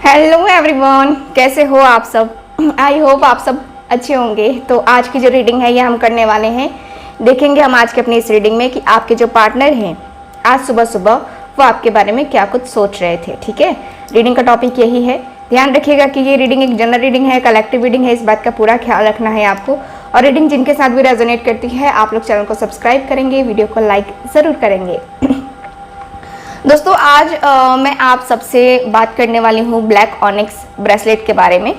Hello everyone, कैसे हो आप सब। आई होप आप सब अच्छे होंगे। तो आज की जो रीडिंग है ये हम करने वाले हैं। देखेंगे हम आज के अपनी इस रीडिंग में कि आपके जो पार्टनर हैं आज सुबह सुबह वो आपके बारे में क्या कुछ सोच रहे थे। ठीक है, रीडिंग का टॉपिक यही है। ध्यान रखिएगा कि ये रीडिंग एक जनरल रीडिंग है, कलेक्टिव रीडिंग है, इस बात का पूरा ख्याल रखना है आपको। और रीडिंग जिनके साथ भी रेजोनेट करती है आप लोग चैनल को सब्सक्राइब करेंगे, वीडियो को लाइक ज़रूर करेंगे। दोस्तों आज मैं आप सबसे बात करने वाली हूँ ब्लैक ऑनिक्स ब्रेसलेट के बारे में।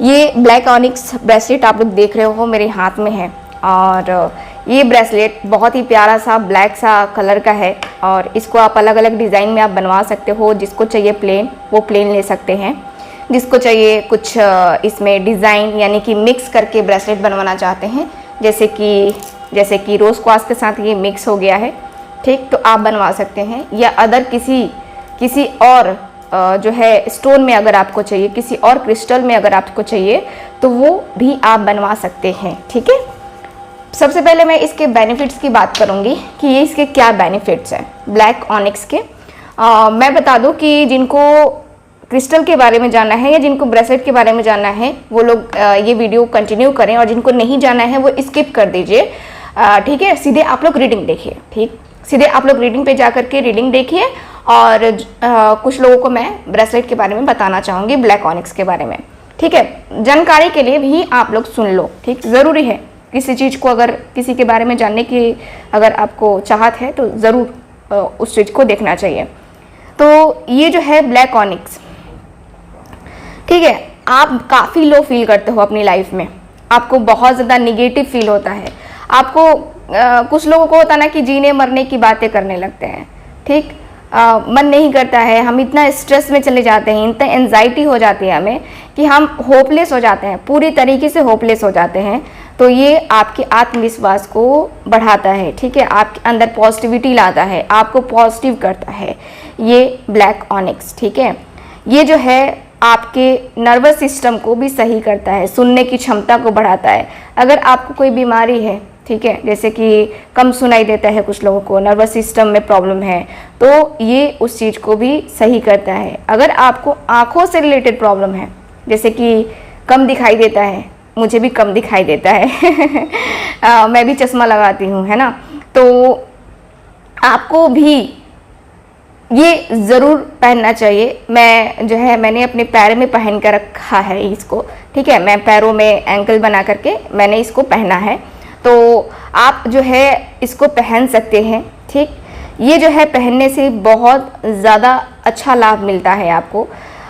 ये ब्लैक ऑनिक्स ब्रेसलेट आप लोग देख रहे हो मेरे हाथ में है, और ये ब्रेसलेट बहुत ही प्यारा सा ब्लैक सा कलर का है। और इसको आप अलग अलग डिज़ाइन में आप बनवा सकते हो। जिसको चाहिए प्लेन वो प्लेन ले सकते हैं, जिसको चाहिए कुछ इसमें डिज़ाइन यानी कि मिक्स करके ब्रेसलेट बनवाना चाहते हैं, जैसे कि रोज़ क्वार्ट्ज के साथ ये मिक्स हो गया है, ठीक, तो आप बनवा सकते हैं। या अदर किसी और जो है स्टोन में अगर आपको चाहिए, किसी और क्रिस्टल में अगर आपको चाहिए तो वो भी आप बनवा सकते हैं। ठीक है, सबसे पहले मैं इसके बेनिफिट्स की बात करूंगी कि ये इसके क्या बेनिफिट्स हैं ब्लैक ऑनिक्स के। मैं बता दूं कि जिनको क्रिस्टल के बारे में जानना है या जिनको ब्रेसलेट के बारे में जानना है वो लोग ये वीडियो कंटिन्यू करें, और जिनको नहीं जानना है वो स्किप कर दीजिए। ठीक है, सीधे आप लोग रीडिंग देखिए। ठीक, सीधे आप लोग रीडिंग पे जा करके रीडिंग देखिए। और कुछ लोगों को मैं ब्रेसलेट के बारे में बताना चाहूँगी, ब्लैक ऑनिक्स के बारे में। ठीक है, जानकारी के लिए भी आप लोग सुन लो। ठीक, ज़रूरी है किसी चीज़ को, अगर किसी के बारे में जानने की अगर आपको चाहत है तो ज़रूर उस चीज़ को देखना चाहिए। तो ये जो है ब्लैक ऑनिक्स, ठीक है, आप काफ़ी लो फील करते हो अपनी लाइफ में, आपको बहुत ज़्यादा निगेटिव फील होता है। आपको कुछ लोगों को होता है ना कि जीने मरने की बातें करने लगते हैं। ठीक, मन नहीं करता है, हम इतना स्ट्रेस में चले जाते हैं, इतना एंजाइटी हो जाती है हमें कि हम होपलेस हो जाते हैं, पूरी तरीके से होपलेस हो जाते हैं। तो ये आपके आत्मविश्वास को बढ़ाता है। ठीक है, आपके अंदर पॉजिटिविटी लाता है, आपको पॉजिटिव करता है ये ब्लैक ऑनिक्स। ठीक है, ये जो है आपके नर्वस सिस्टम को भी सही करता है, सुनने की क्षमता को बढ़ाता है। अगर आपको कोई बीमारी है, ठीक है, जैसे कि कम सुनाई देता है, कुछ लोगों को नर्वस सिस्टम में प्रॉब्लम है, तो ये उस चीज़ को भी सही करता है। अगर आपको आँखों से रिलेटेड प्रॉब्लम है, जैसे कि कम दिखाई देता है, मुझे भी कम दिखाई देता है मैं भी चश्मा लगाती हूँ, है ना, तो आपको भी ये ज़रूर पहनना चाहिए। मैं जो है मैंने अपने पैर में पहन कर रखा है इसको। ठीक है, मैं पैरों में एंकल बना करके मैंने इसको पहना है, तो आप जो है इसको पहन सकते हैं। ठीक, ये जो है पहनने से बहुत ज़्यादा अच्छा लाभ मिलता है आपको,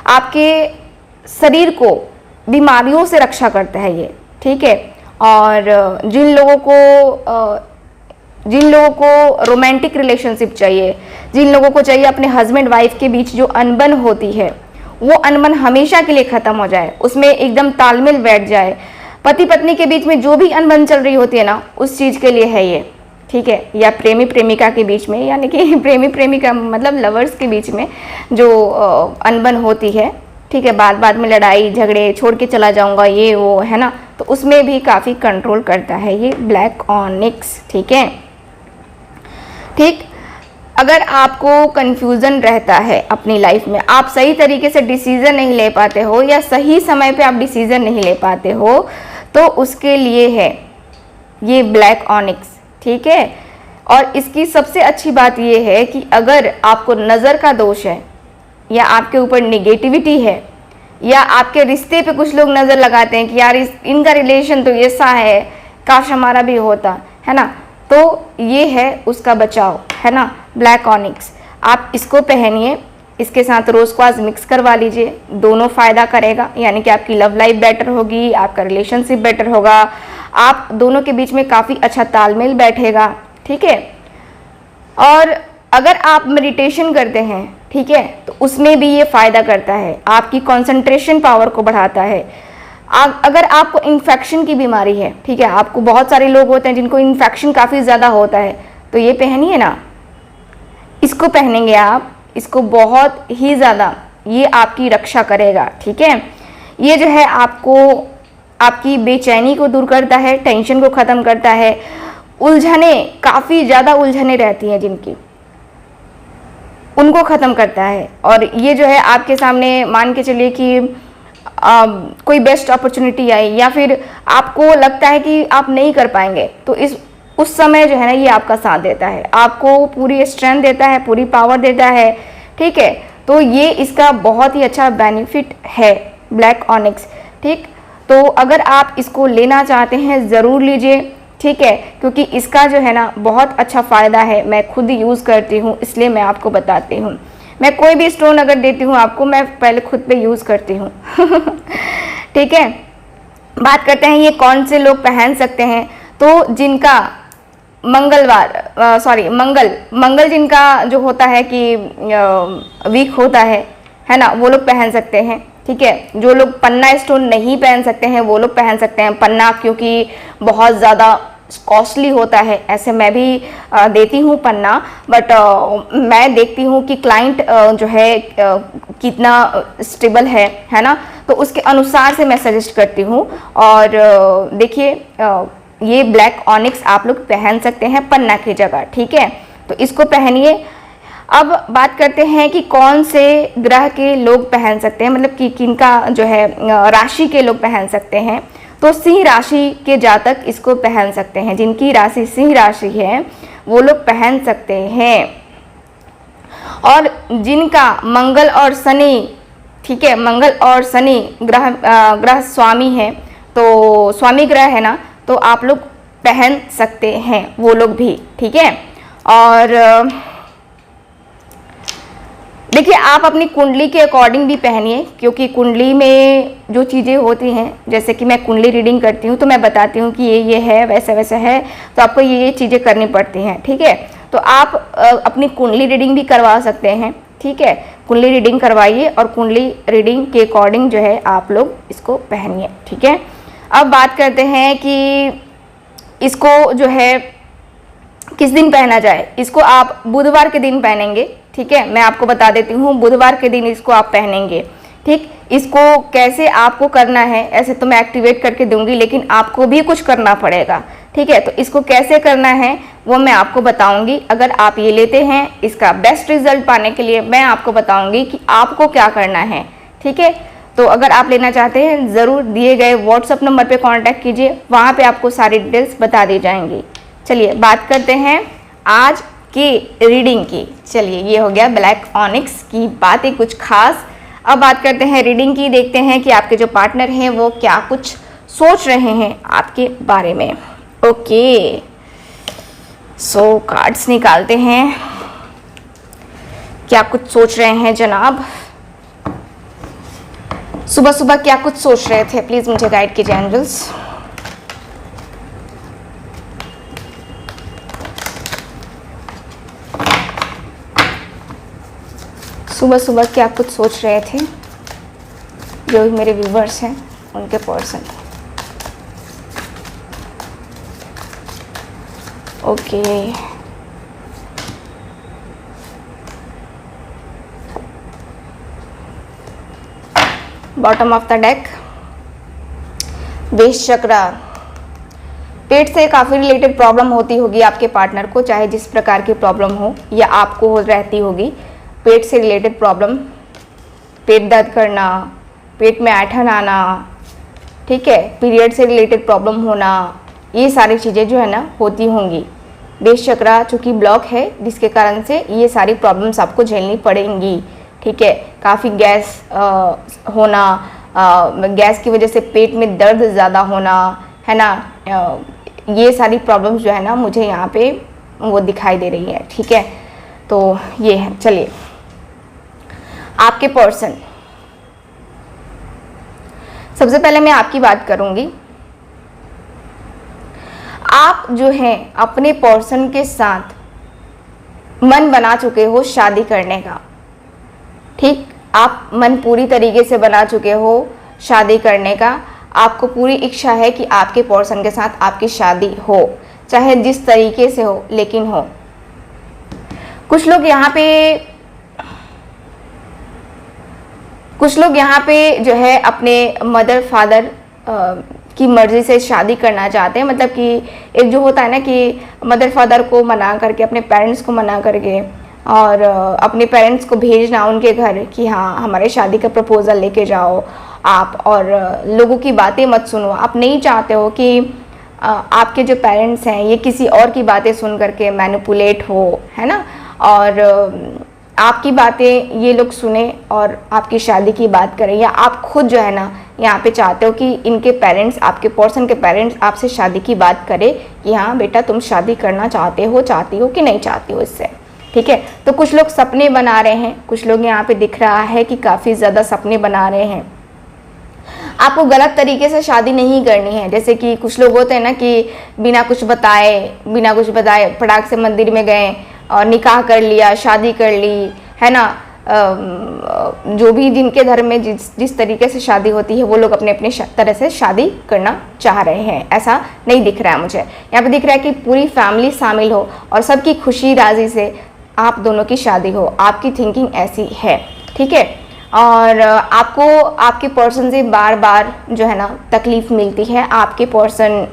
आपके शरीर को बीमारियों से रक्षा करता है ये। ठीक है, और जिन लोगों को रोमांटिक रिलेशनशिप चाहिए, जिन लोगों को चाहिए अपने हस्बैंड वाइफ के बीच जो अनबन होती है वो अनबन हमेशा के लिए ख़त्म हो जाए, उसमें एकदम तालमेल बैठ जाए, पति पत्नी के बीच में जो भी अनबन चल रही होती है ना उस चीज़ के लिए है ये। ठीक है, या प्रेमी प्रेमिका के बीच में, यानी कि प्रेमी प्रेमिका मतलब लवर्स के बीच में जो अनबन होती है, ठीक है, बाद में लड़ाई झगड़े, छोड़ के चला जाऊंगा ये वो, है ना, तो उसमें भी काफ़ी कंट्रोल करता है ये ब्लैक ऑनिक्स। ठीक है, ठीक, अगर आपको कन्फ्यूज़न रहता है अपनी लाइफ में, आप सही तरीके से डिसीज़न नहीं ले पाते हो या सही समय पे आप डिसीज़न नहीं ले पाते हो, तो उसके लिए है ये ब्लैक ऑनिक्स। ठीक है, और इसकी सबसे अच्छी बात ये है कि अगर आपको नज़र का दोष है या आपके ऊपर निगेटिविटी है या आपके रिश्ते पे कुछ लोग नज़र लगाते हैं कि यार इनका रिलेशन तो ऐसा है, काश हमारा भी होता, है ना, तो ये है उसका बचाव, है ना, ब्लैक ऑनिक्स। आप इसको पहनिए, इसके साथ रोज़ क्वार्ट्ज मिक्स करवा लीजिए, दोनों फ़ायदा करेगा, यानी कि आपकी लव लाइफ बेटर होगी, आपका रिलेशनशिप बेटर होगा, आप दोनों के बीच में काफ़ी अच्छा तालमेल बैठेगा। ठीक है, और अगर आप मेडिटेशन करते हैं, ठीक है, तो उसमें भी ये फ़ायदा करता है, आपकी कंसंट्रेशन पावर को बढ़ाता है। अगर आपको इन्फेक्शन की बीमारी है, ठीक है, आपको बहुत सारे लोग होते हैं जिनको इन्फेक्शन काफ़ी ज़्यादा होता है, तो ये पहनिए ना, इसको पहनेंगे आप, इसको बहुत ही ज़्यादा ये आपकी रक्षा करेगा। ठीक है, ये जो है आपको आपकी बेचैनी को दूर करता है, टेंशन को ख़त्म करता है, उलझने काफ़ी ज़्यादा उलझने रहती हैं जिनकी, उनको ख़त्म करता है। और ये जो है आपके सामने मान के चलिए कि कोई बेस्ट अपॉर्चुनिटी आई या फिर आपको लगता है कि आप नहीं कर पाएंगे, तो उस समय जो है ना ये आपका साथ देता है, आपको पूरी स्ट्रेंथ देता है, पूरी पावर देता है। ठीक है, तो ये इसका बहुत ही अच्छा बेनिफिट है ब्लैक ऑनिक्स। ठीक, तो अगर आप इसको लेना चाहते हैं ज़रूर लीजिए। ठीक है, क्योंकि इसका जो है ना बहुत अच्छा फ़ायदा है। मैं खुद यूज़ करती हूँ, इसलिए मैं आपको बताती हूँ। मैं कोई भी स्टोन अगर देती हूँ आपको, मैं पहले खुद पे यूज़ करती हूँ। ठीक है, बात करते हैं ये कौन से लोग पहन सकते हैं। तो जिनका मंगल जिनका जो होता है कि वीक होता है ना, वो लोग पहन सकते हैं। ठीक है, जो लोग पन्ना स्टोन नहीं पहन सकते हैं वो लोग पहन सकते हैं पन्ना, क्योंकि बहुत ज़्यादा कॉस्टली होता है। ऐसे मैं भी देती हूँ पन्ना, बट मैं देखती हूँ कि क्लाइंट जो है कितना स्टेबल है ना, तो उसके अनुसार से मैं सजेस्ट करती हूँ। और देखिए ये ब्लैक ऑनिक्स आप लोग पहन सकते हैं पन्ना की जगह। ठीक है, तो इसको पहनिए। अब बात करते हैं कि कौन से ग्रह के लोग पहन सकते हैं, मतलब कि किनका जो है राशि के लोग पहन सकते हैं। तो सिंह राशि के जातक इसको पहन सकते हैं, जिनकी राशि सिंह राशि है वो लोग पहन सकते हैं। और जिनका मंगल और शनि, ठीक है, मंगल और शनि ग्रह स्वामी है, तो स्वामी ग्रह है ना, तो आप लोग पहन सकते हैं वो लोग भी। ठीक है, और देखिए आप अपनी कुंडली के अकॉर्डिंग भी पहनिए, क्योंकि कुंडली में जो चीज़ें होती हैं, जैसे कि मैं कुंडली रीडिंग करती हूँ तो मैं बताती हूँ कि ये है, वैसे वैसे है, तो आपको ये चीज़ें करनी पड़ती हैं। ठीक है, तो आप अपनी कुंडली रीडिंग भी करवा सकते हैं। ठीक है, कुंडली रीडिंग करवाइए और कुंडली रीडिंग के अकॉर्डिंग जो है आप लोग इसको पहनिए। ठीक है, अब बात करते हैं कि इसको जो है किस दिन पहना जाए। इसको आप बुधवार के दिन पहनेंगे। ठीक है, मैं आपको बता देती हूँ, बुधवार के दिन इसको आप पहनेंगे। ठीक, इसको कैसे आपको करना है, ऐसे तो मैं एक्टिवेट करके दूंगी, लेकिन आपको भी कुछ करना पड़ेगा। ठीक है, तो इसको कैसे करना है वो मैं आपको बताऊंगी। अगर आप ये लेते हैं, इसका बेस्ट रिजल्ट पाने के लिए मैं आपको बताऊंगी कि आपको क्या करना है। ठीक है, तो अगर आप लेना चाहते हैं ज़रूर दिए गए व्हाट्सएप नंबर पे कांटेक्ट कीजिए, वहाँ पे आपको सारी डिटेल्स बता दी जाएंगी। चलिए बात करते हैं आज की रीडिंग की। चलिए ये हो गया ब्लैक ऑनिक्स की बातें कुछ खास। अब बात करते हैं रीडिंग की, देखते हैं कि आपके जो पार्टनर हैं वो क्या कुछ सोच रहे हैं आपके बारे में। ओके, सो कार्ड्स निकालते हैं, क्या कुछ सोच रहे हैं जनाब, सुबह सुबह क्या कुछ सोच रहे थे, प्लीज मुझे गाइड कीजिए एंजल्स। सुबह सुबह क्या कुछ सोच रहे थे जो मेरे व्यूवर्स हैं उनके person. Okay, bottom of the deck, वेश चक्र। पेट से काफ़ी रिलेटेड प्रॉब्लम होती होगी आपके पार्टनर को, चाहे जिस प्रकार की प्रॉब्लम हो या आपको हो रहती होगी। पेट से रिलेटेड प्रॉब्लम, पेट दर्द करना, पेट में ऐंठन आना, ठीक है, पीरियड से रिलेटेड प्रॉब्लम होना, ये सारी चीज़ें जो है ना होती होंगी। वेश चक्र चूँकि ब्लॉक है, जिसके कारण से ये सारी प्रॉब्लम्स आपको झेलनी पड़ेंगी। ठीक है, काफ़ी गैस होना, गैस की वजह से पेट में दर्द ज़्यादा होना, है ना, ये सारी प्रॉब्लम्स जो है ना मुझे यहाँ पे वो दिखाई दे रही है। ठीक है, तो ये है। चलिए आपके पर्सन, सबसे पहले मैं आपकी बात करूँगी। आप जो हैं अपने पर्सन के साथ मन बना चुके हो शादी करने का। ठीक, आप मन पूरी तरीके से बना चुके हो शादी करने का। आपको पूरी इच्छा है कि आपके पर्सन के साथ आपकी शादी हो, चाहे जिस तरीके से हो, लेकिन हो। कुछ लोग यहाँ पे जो है अपने मदर फादर की मर्ज़ी से शादी करना चाहते हैं। मतलब कि एक जो होता है ना कि मदर फादर को मना करके, अपने पेरेंट्स को मना करके और अपने पेरेंट्स को भेजना उनके घर कि हाँ हमारे शादी का प्रपोज़ल लेके जाओ आप, और लोगों की बातें मत सुनो। आप नहीं चाहते हो कि आपके जो पेरेंट्स हैं ये किसी और की बातें सुन करके मैनिपुलेट हो, है ना, और आपकी बातें ये लोग सुने और आपकी शादी की बात करें, या आप खुद जो है ना यहाँ पे चाहते हो कि इनके पेरेंट्स, आपके पर्सन के पेरेंट्स आपसे शादी की बात करें कि हाँ बेटा तुम शादी करना चाहती हो कि नहीं चाहती हो इससे, ठीक है। तो कुछ लोग सपने बना रहे हैं, कुछ लोग यहाँ पे दिख रहा है कि काफ़ी ज़्यादा सपने बना रहे हैं। आपको गलत तरीके से शादी नहीं करनी है। जैसे कि कुछ लोग होते हैं ना कि बिना कुछ बताए फटाक से मंदिर में गए और निकाह कर लिया, शादी कर ली, है ना। जो भी जिनके धर्म में जिस तरीके से शादी होती है वो लोग अपने अपने तरह से शादी करना चाह रहे हैं। ऐसा नहीं दिख रहा है मुझे, यहाँ पे दिख रहा है कि पूरी फैमिली शामिल हो और सबकी खुशी राजी से आप दोनों की शादी हो। आपकी थिंकिंग ऐसी है, ठीक है। और आपको आपके पर्सन से बार बार जो है ना तकलीफ मिलती है। आपके पर्सन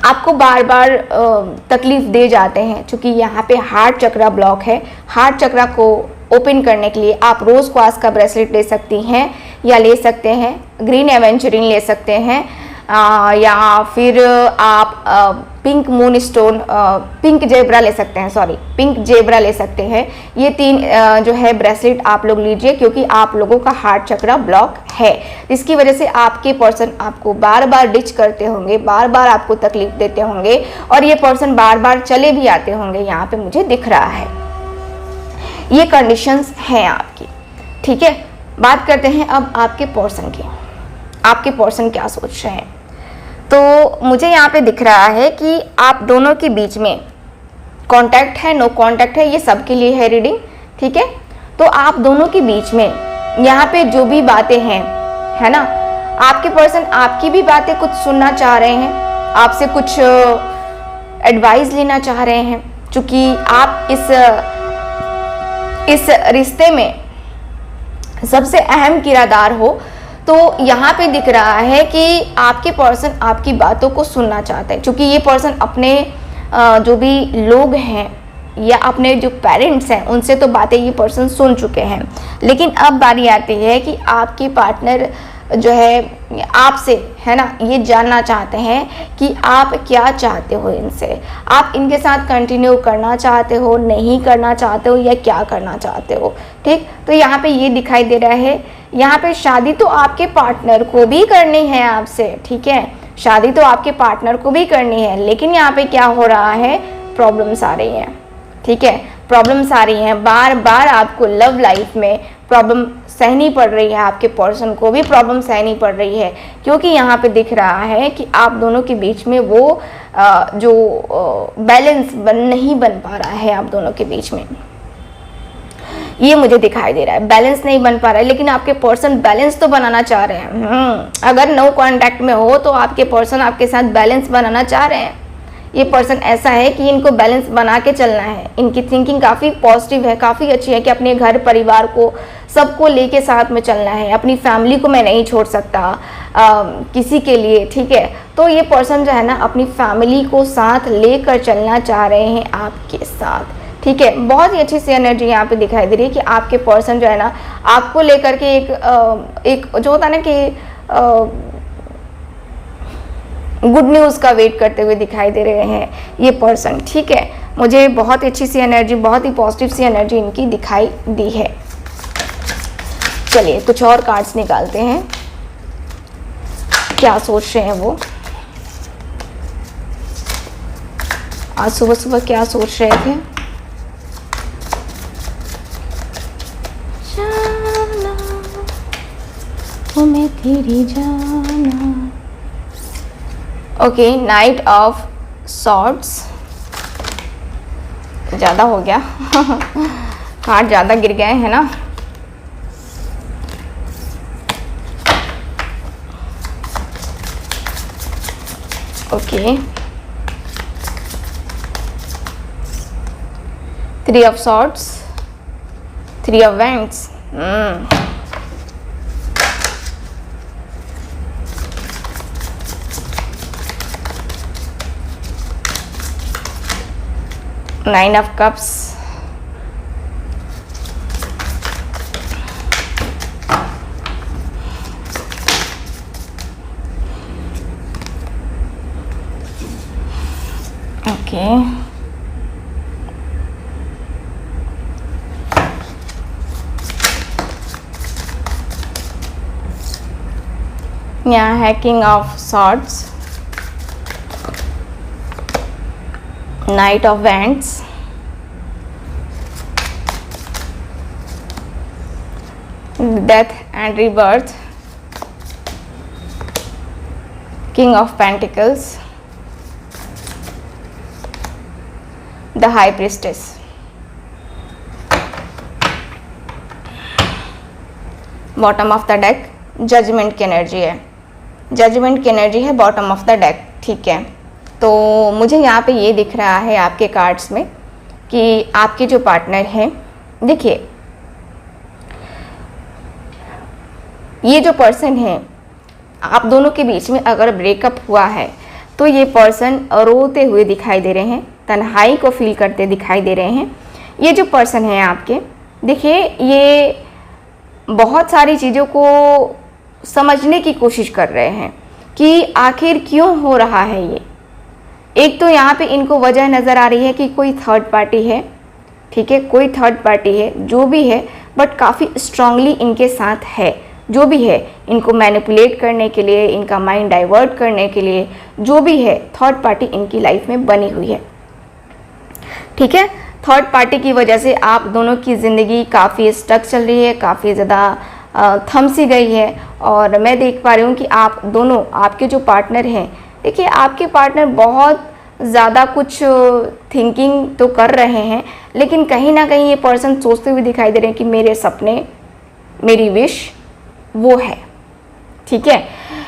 आपको बार बार तकलीफ दे जाते हैं, क्योंकि यहाँ पे हार्ट चक्रा ब्लॉक है। हार्ट चक्रा को ओपन करने के लिए आप रोज़ क्वार्ट्ज का ब्रेसलेट ले सकती हैं, या ले सकते हैं ग्रीन एवेंचुरिन ले सकते हैं, या फिर आप pink moon stone, pink zebra ले सकते हैं, पिंक जेब्रा ले सकते हैं। ये 3 जो है ब्रेसलेट आप लोग लीजिए, क्योंकि आप लोगों का हार्ट चक्रा ब्लॉक है, इसकी वजह से आपके पर्सन आपको बार बार डिच करते होंगे, बार बार आपको तकलीफ देते होंगे, और ये पर्सन बार बार चले भी आते होंगे। यहाँ पे मुझे दिख रहा है ये कंडीशंस हैं आपकी, ठीक है। बात करते हैं अब आपके पर्सन की। आपके पर्सन क्या सोच रहे हैं? तो मुझे यहाँ पे दिख रहा है कि आप दोनों के बीच में कांटेक्ट है, नो कांटेक्ट है, ये सबके लिए है रीडिंग, ठीक है। तो आप दोनों के बीच में यहाँ पे जो भी बातें हैं, है ना, आपके पर्सन आपकी भी बातें कुछ सुनना चाह रहे हैं, आपसे कुछ एडवाइस लेना चाह रहे हैं, क्योंकि आप इस रिश्ते में सबसे अहम किरदार हो। तो यहाँ पे दिख रहा है कि आपके पर्सन आपकी बातों को सुनना चाहते हैं, क्योंकि ये पर्सन अपने जो भी लोग हैं या अपने जो पेरेंट्स हैं उनसे तो बातें ये पर्सन सुन चुके हैं, लेकिन अब बारी आती है कि आपके पार्टनर जो है आपसे, है ना, ये जानना चाहते हैं कि आप क्या चाहते हो इनसे। आप इनके साथ कंटिन्यू करना चाहते हो, नहीं करना चाहते हो, या क्या करना चाहते हो, ठीक। तो यहाँ पे ये दिखाई दे रहा है, यहाँ पे शादी तो आपके पार्टनर को भी करनी है आपसे, ठीक है, शादी तो आपके पार्टनर को भी करनी है, लेकिन यहाँ पे क्या हो रहा है, प्रॉब्लम्स आ रही हैं, ठीक है, प्रॉब्लम्स आ रही हैं। बार बार आपको लव लाइफ में प्रॉब्लम सहनी पड़ रही है, आपके पर्सन को भी प्रॉब्लम सहनी पड़ रही है, क्योंकि यहाँ पे दिख रहा है कि आप दोनों के बीच में वो जो बैलेंस नहीं बन पा रहा है आप दोनों के बीच में, ये मुझे दिखाई दे रहा है। बैलेंस नहीं बन पा रहा है, लेकिन आपके पर्सन बैलेंस तो बनाना चाह रहे हैं। अगर नो कांटेक्ट में हो तो आपके पर्सन आपके साथ बैलेंस बनाना चाह रहे हैं। ये पर्सन ऐसा है कि इनको बैलेंस बना के चलना है। इनकी थिंकिंग काफ़ी पॉजिटिव है, काफ़ी अच्छी है कि अपने घर परिवार को सबको लेके साथ में चलना है, अपनी फैमिली को मैं नहीं छोड़ सकता किसी के लिए, ठीक है। तो ये पर्सन जो है ना अपनी फैमिली को साथ लेकर चलना चाह रहे हैं आपके साथ, ठीक है। बहुत ही अच्छी सी एनर्जी यहाँ पे दिखाई दे रही है कि आपके पर्सन जो है ना आपको लेकर के एक जो होता है ना कि गुड न्यूज़ का वेट करते हुए दिखाई दे रहे हैं ये पर्सन, ठीक है। मुझे बहुत ही अच्छी सी एनर्जी, बहुत ही पॉजिटिव सी एनर्जी इनकी दिखाई दी है। चलिए कुछ और कार्ड्स निकालते हैं, क्या सोच रहे हैं वो, आज सुबह सुबह क्या सोच रहे थे। मैं तेरी जाना। ओके, नाइट ऑफ सॉर्ड्स, ज़्यादा हो गया कार्ड ज़्यादा गिर गए हैं ना। Okay, 3 of swords, 3 of wands, 9 of cups, okay, यहाँ है king of swords, knight of wands, death and rebirth, king of pentacles, the high priestess. Bottom of the deck judgement की एनर्जी है, जजमेंट की एनर्जी है bottom of the deck. ठीक है, तो मुझे यहाँ पे ये दिख रहा है आपके कार्ड्स में कि आपके जो पार्टनर हैं, देखिए ये जो पर्सन है आप दोनों के बीच में अगर ब्रेकअप हुआ है तो ये पर्सन रोते हुए दिखाई दे रहे हैं, तन्हाई को फील करते दिखाई दे रहे हैं। ये जो पर्सन है आपके, देखिए ये बहुत सारी चीज़ों को समझने की कोशिश कर रहे हैं कि आखिर क्यों हो रहा है ये। एक तो यहाँ पे इनको वजह नज़र आ रही है कि कोई थर्ड पार्टी है, ठीक है, कोई थर्ड पार्टी है, जो भी है, बट काफ़ी स्ट्रांगली इनके साथ है, जो भी है, इनको मैनिपुलेट करने के लिए, इनका माइंड डाइवर्ट करने के लिए, जो भी है, थर्ड पार्टी इनकी लाइफ में बनी हुई है। ठीक है, थर्ड पार्टी की वजह से आप दोनों की ज़िंदगी काफ़ी स्टक चल रही है, काफ़ी ज़्यादा थम सी गई है। और मैं देख पा रही हूँ कि आप दोनों, आपके जो पार्टनर हैं, देखिए आपके पार्टनर बहुत ज़्यादा कुछ थिंकिंग तो कर रहे हैं, लेकिन कहीं ना कहीं ये पर्सन सोचते हुए दिखाई दे रहे हैं कि मेरे सपने, मेरी विश वो है। ठीक है,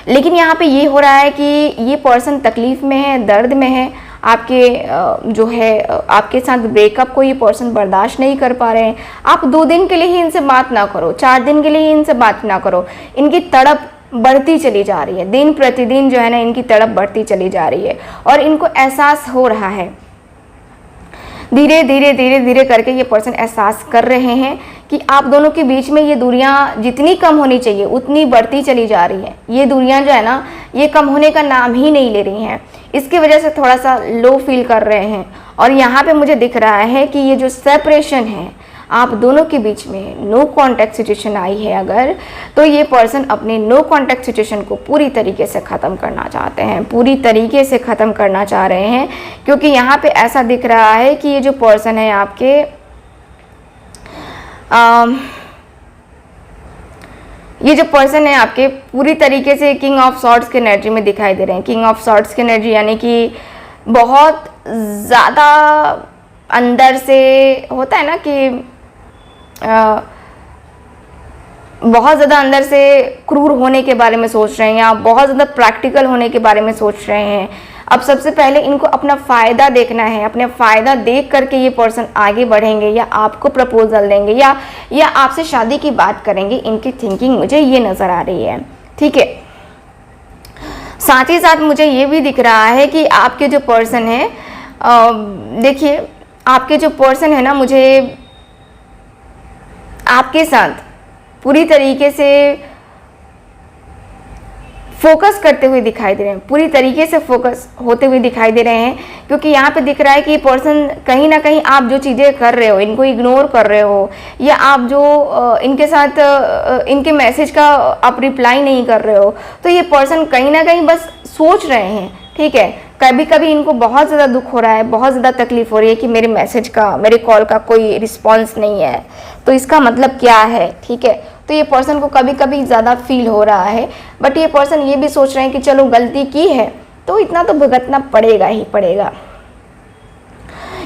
लेकिन यहाँ पे ये हो रहा है कि ये पर्सन तकलीफ़ में है, दर्द में है, आपके जो है आपके साथ ब्रेकअप को ये पर्सन बर्दाश्त नहीं कर पा रहे हैं। आप 2 दिन के लिए ही इनसे बात ना करो, 4 दिन के लिए ही इनसे बात ना करो, इनकी तड़प बढ़ती चली जा रही है, दिन प्रतिदिन जो है ना इनकी तड़प बढ़ती चली जा रही है और इनको एहसास हो रहा है, धीरे धीरे धीरे धीरे करके ये पर्सन एहसास कर रहे हैं कि आप दोनों के बीच में ये दूरियां जितनी कम होनी चाहिए उतनी बढ़ती चली जा रही है। ये दूरियां जो है ना ये कम होने का नाम ही नहीं ले रही हैं, इसकी वजह से थोड़ा सा लो फील कर रहे हैं। और यहाँ पे मुझे दिख रहा है कि ये जो सेपरेशन है आप दोनों के बीच में, नो कॉन्टैक्ट सिचुएशन आई है अगर, तो ये पर्सन अपने नो कॉन्टैक्ट सिचुएशन को पूरी तरीके से ख़त्म करना चाहते हैं, पूरी तरीके से ख़त्म करना चाह रहे हैं। क्योंकि यहाँ पे ऐसा दिख रहा है कि ये जो पर्सन है आपके ये जो पर्सन है आपके पूरी तरीके से किंग ऑफ सॉर्ड्स की एनर्जी में दिखाई दे रहे हैं। किंग ऑफ सॉर्ड्स की एनर्जी यानी कि बहुत ज़्यादा अंदर से होता है ना कि बहुत ज़्यादा अंदर से क्रूर होने के बारे में सोच रहे हैं या बहुत ज़्यादा प्रैक्टिकल होने के बारे में सोच रहे हैं। अब सबसे पहले इनको अपना फ़ायदा देखना है, अपने फ़ायदा देख करके ये पर्सन आगे बढ़ेंगे या आपको प्रपोजल देंगे या आपसे शादी की बात करेंगे। इनकी थिंकिंग मुझे ये नज़र आ रही है। ठीक है, साथ ही साथ मुझे ये भी दिख रहा है कि आपके जो पर्सन है, देखिए आपके जो पर्सन है ना, मुझे आपके साथ पूरी तरीके से फोकस करते हुए दिखाई दे रहे हैं, पूरी तरीके से फोकस होते हुए दिखाई दे रहे हैं। क्योंकि यहाँ पे दिख रहा है कि ये पर्सन कहीं ना कहीं आप जो चीज़ें कर रहे हो, इनको इग्नोर कर रहे हो या आप जो इनके साथ इनके मैसेज का आप रिप्लाई नहीं कर रहे हो, तो ये पर्सन कहीं ना कहीं बस सोच रहे हैं। ठीक है, कभी कभी इनको बहुत ज़्यादा दुख हो रहा है, बहुत ज़्यादा तकलीफ़ हो रही है कि मेरे मैसेज का, मेरे कॉल का कोई रिस्पॉन्स नहीं है, तो इसका मतलब क्या है। ठीक है, तो ये पर्सन को कभी कभी ज़्यादा फील हो रहा है, बट ये पर्सन ये भी सोच रहे हैं कि चलो गलती की है तो इतना तो भुगतना पड़ेगा ही पड़ेगा।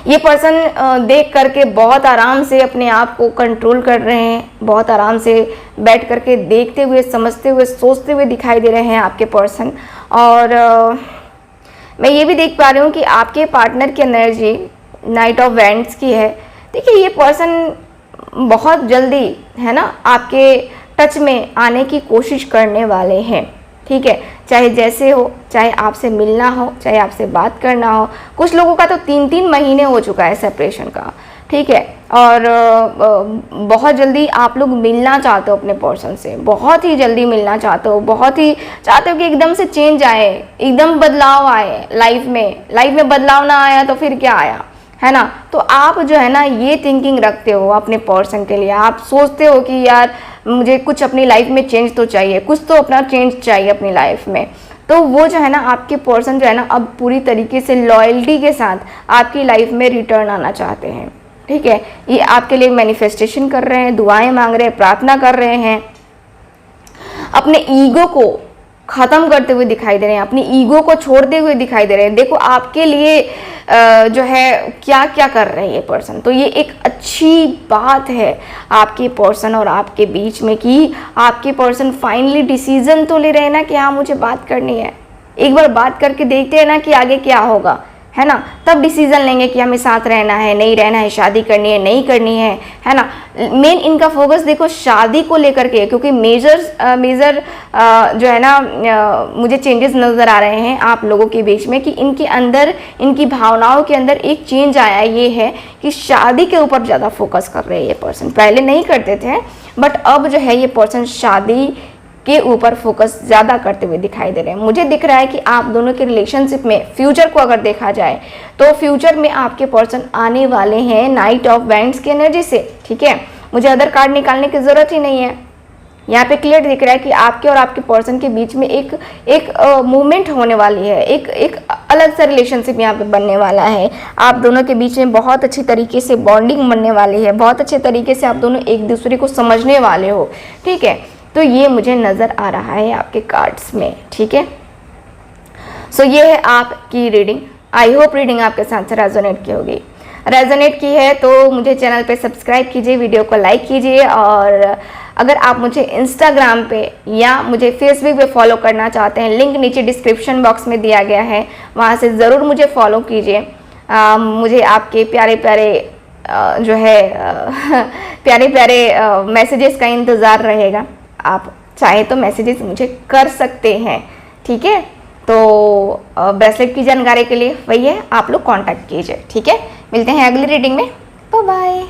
ये पर्सन देख करके बहुत आराम से अपने आप को कंट्रोल कर रहे हैं, बहुत आराम से बैठ करके देखते हुए, समझते हुए, सोचते हुए दिखाई दे रहे हैं आपके पर्सन। और मैं ये भी देख पा रही हूँ कि आपके पार्टनर की एनर्जी नाइट ऑफ वैंड्स की है। देखिए ये पर्सन बहुत जल्दी है ना आपके टच में आने की कोशिश करने वाले हैं। ठीक है, चाहे जैसे हो, चाहे आपसे मिलना हो, चाहे आपसे बात करना हो। कुछ लोगों का तो 3-3 महीने हो चुका है सेपरेशन का। ठीक है। और बहुत जल्दी आप लोग मिलना चाहते हो अपने पर्सन से, बहुत ही जल्दी मिलना चाहते हो, बहुत ही चाहते हो कि एकदम से चेंज आए, एकदम बदलाव आए लाइफ में बदलाव ना आया तो फिर क्या आया, है ना। तो आप जो है ना ये थिंकिंग रखते हो अपने पर्सन के लिए, आप सोचते हो कि यार मुझे कुछ अपनी लाइफ में चेंज तो चाहिए, कुछ तो अपना चेंज चाहिए अपनी लाइफ में। तो वो जो है ना आपके पर्सन जो है ना अब पूरी तरीके से लॉयल्टी के साथ आपकी लाइफ में रिटर्न आना चाहते हैं, ठीक है। ये आपके लिए मैनिफेस्टेशन कर रहे हैं, दुआएं मांग रहे हैं, प्रार्थना कर रहे हैं, अपने ईगो को खत्म करते हुए दिखाई दे रहे हैं, अपनी ईगो को छोड़ते हुए दिखाई दे रहे हैं। देखो आपके लिए जो है क्या क्या कर रहे हैं ये पर्सन। तो ये एक अच्छी बात है आपके पर्सन और आपके बीच में कि आपके पर्सन फाइनली डिसीजन तो ले रहे हैं ना कि हाँ मुझे बात करनी है। एक बार बात करके देखते हैं ना कि आगे क्या होगा, है ना, तब डिसीजन लेंगे कि हमें साथ रहना है, नहीं रहना है, शादी करनी है, नहीं करनी है ना। मेन इनका फोकस देखो शादी को लेकर के, क्योंकि मेजर जो है ना मुझे चेंजेस नज़र आ रहे हैं आप लोगों के बीच में कि इनके अंदर, इनकी भावनाओं के अंदर एक चेंज आया। ये है कि शादी के ऊपर ज़्यादा फोकस कर रहे हैं ये पर्सन। पहले नहीं करते थे बट अब जो है ये पर्सन शादी के ऊपर फोकस ज़्यादा करते हुए दिखाई दे रहे हैं। मुझे दिख रहा है कि आप दोनों के रिलेशनशिप में फ्यूचर को अगर देखा जाए तो फ्यूचर में आपके पर्सन आने वाले हैं नाइट ऑफ वैंड्स की एनर्जी से, ठीक है। मुझे अदर कार्ड निकालने की ज़रूरत ही नहीं है, यहाँ पे क्लियर दिख रहा है कि आपके और आपके पर्सन के बीच में एक मूवमेंट होने वाली है, एक अलग सा रिलेशनशिप यहाँ पे बनने वाला है। आप दोनों के बीच में बहुत अच्छी तरीके से बॉन्डिंग बनने वाली है, बहुत अच्छे तरीके से आप दोनों एक दूसरे को समझने वाले हो, ठीक है। तो ये मुझे नज़र आ रहा है आपके कार्ड्स में, ठीक है। सो ये है आपकी रीडिंग। आई होप रीडिंग आपके साथ से रेजोनेट की होगी। रेजोनेट की है तो मुझे चैनल पे सब्सक्राइब कीजिए, वीडियो को लाइक कीजिए, और अगर आप मुझे इंस्टाग्राम पे या मुझे फेसबुक पे फॉलो करना चाहते हैं, लिंक नीचे डिस्क्रिप्शन बॉक्स में दिया गया है, वहाँ से ज़रूर मुझे फॉलो कीजिए। मुझे आपके प्यारे प्यारे जो है प्यारे प्यारे मैसेजेस का इंतज़ार रहेगा। आप चाहे तो मैसेजेस मुझे कर सकते हैं, ठीक है। तो ब्रेसलेट की जानकारी के लिए वही है, आप लोग कांटेक्ट कीजिए, ठीक है। मिलते हैं अगली रीडिंग में, बाय बाय।